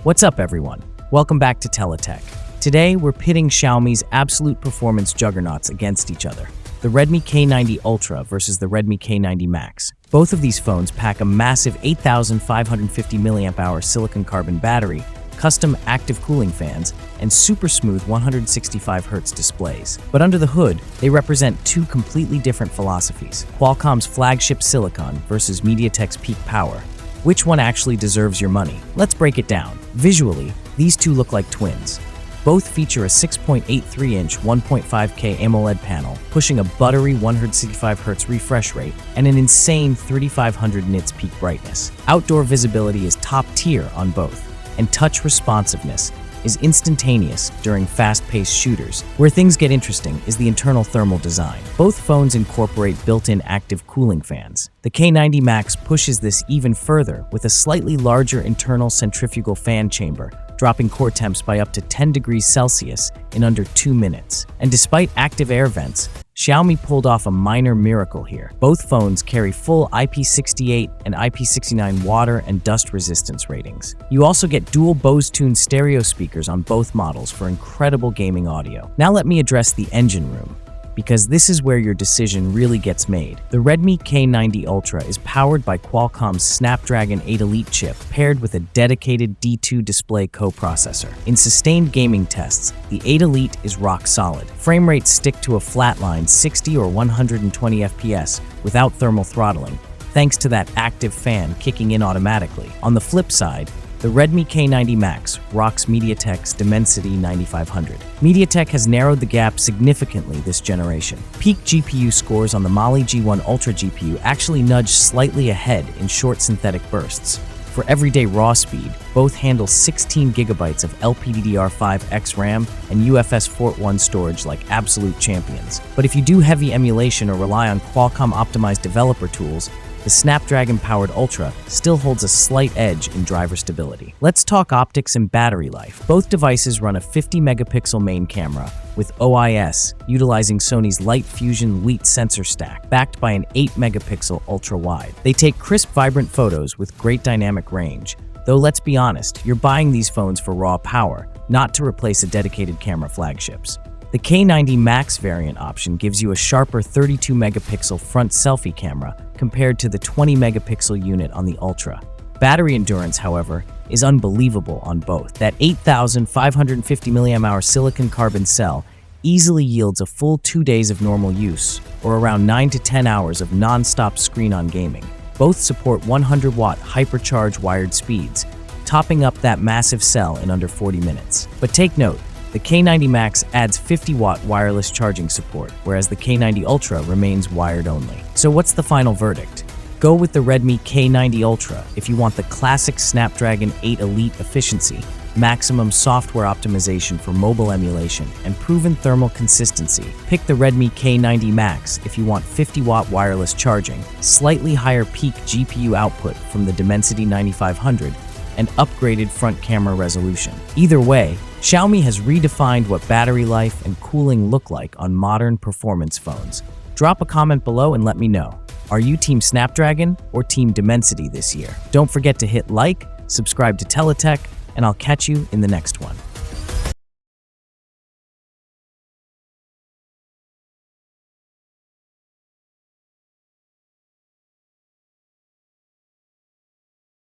What's up, everyone? Welcome back to Teletech. Today, we're pitting Xiaomi's absolute performance juggernauts against each other. The Redmi K90 Ultra versus the Redmi K90 Max. Both of these phones pack a massive 8,550 mAh silicon carbon battery, custom active cooling fans, and super smooth 165Hz displays. But under the hood, they represent two completely different philosophies. Qualcomm's flagship silicon versus MediaTek's peak power. Which one actually deserves your money? Let's break it down. Visually, these two look like twins. Both feature a 6.83-inch 1.5K AMOLED panel, pushing a buttery 165Hz refresh rate and an insane 3500 nits peak brightness. Outdoor visibility is top tier on both, and touch responsiveness is instantaneous during fast-paced shooters. Where things get interesting is the internal thermal design. Both phones incorporate built-in active cooling fans. The K90 Max pushes this even further with a slightly larger internal centrifugal fan chamber, dropping core temps by up to 10 degrees Celsius in under 2 minutes. And despite active air vents, Xiaomi pulled off a minor miracle here. Both phones carry full IP68 and IP69 water and dust resistance ratings. You also get dual BOSE-tuned stereo speakers on both models for incredible gaming audio. Now let me address the engine room, because this is where your decision really gets made. The Redmi K90 Ultra is powered by Qualcomm's Snapdragon 8 Elite chip, paired with a dedicated D2 display coprocessor. In sustained gaming tests, the 8 Elite is rock solid. Frame rates stick to a flatline 60 or 120 FPS without thermal throttling, thanks to that active fan kicking in automatically. On the flip side, the Redmi K90 Max rocks MediaTek's Dimensity 9500. MediaTek has narrowed the gap significantly this generation. Peak GPU scores on the Mali G1 Ultra GPU actually nudge slightly ahead in short synthetic bursts. For everyday raw speed, both handle 16 GB of LPDDR5X RAM and UFS 4.1 storage like absolute champions. But if you do heavy emulation or rely on Qualcomm-optimized developer tools, the Snapdragon-powered Ultra still holds a slight edge in driver stability. Let's talk optics and battery life. Both devices run a 50-megapixel main camera with OIS, utilizing Sony's Light Fusion Elite sensor stack, backed by an 8-megapixel ultra-wide. They take crisp, vibrant photos with great dynamic range. Though let's be honest, you're buying these phones for raw power, not to replace a dedicated camera flagships. The K90 Max variant option gives you a sharper 32-megapixel front selfie camera compared to the 20-megapixel unit on the Ultra. Battery endurance, however, is unbelievable on both. That 8,550 mAh silicon carbon cell easily yields a full 2 days of normal use, or around 9 to 10 hours of non-stop screen-on gaming. Both support 100-watt hypercharge wired speeds, topping up that massive cell in under 40 minutes. But take note, the K90 Max adds 50-watt wireless charging support, whereas the K90 Ultra remains wired only. So what's the final verdict? Go with the Redmi K90 Ultra if you want the classic Snapdragon 8 Elite efficiency, maximum software optimization for mobile emulation, and proven thermal consistency. Pick the Redmi K90 Max if you want 50-watt wireless charging, slightly higher peak GPU output from the Dimensity 9500, and upgraded front camera resolution. Either way, Xiaomi has redefined what battery life and cooling look like on modern performance phones. Drop a comment below and let me know. Are you Team Snapdragon or Team Dimensity this year? Don't forget to hit like, subscribe to Teletech, and I'll catch you in the next one.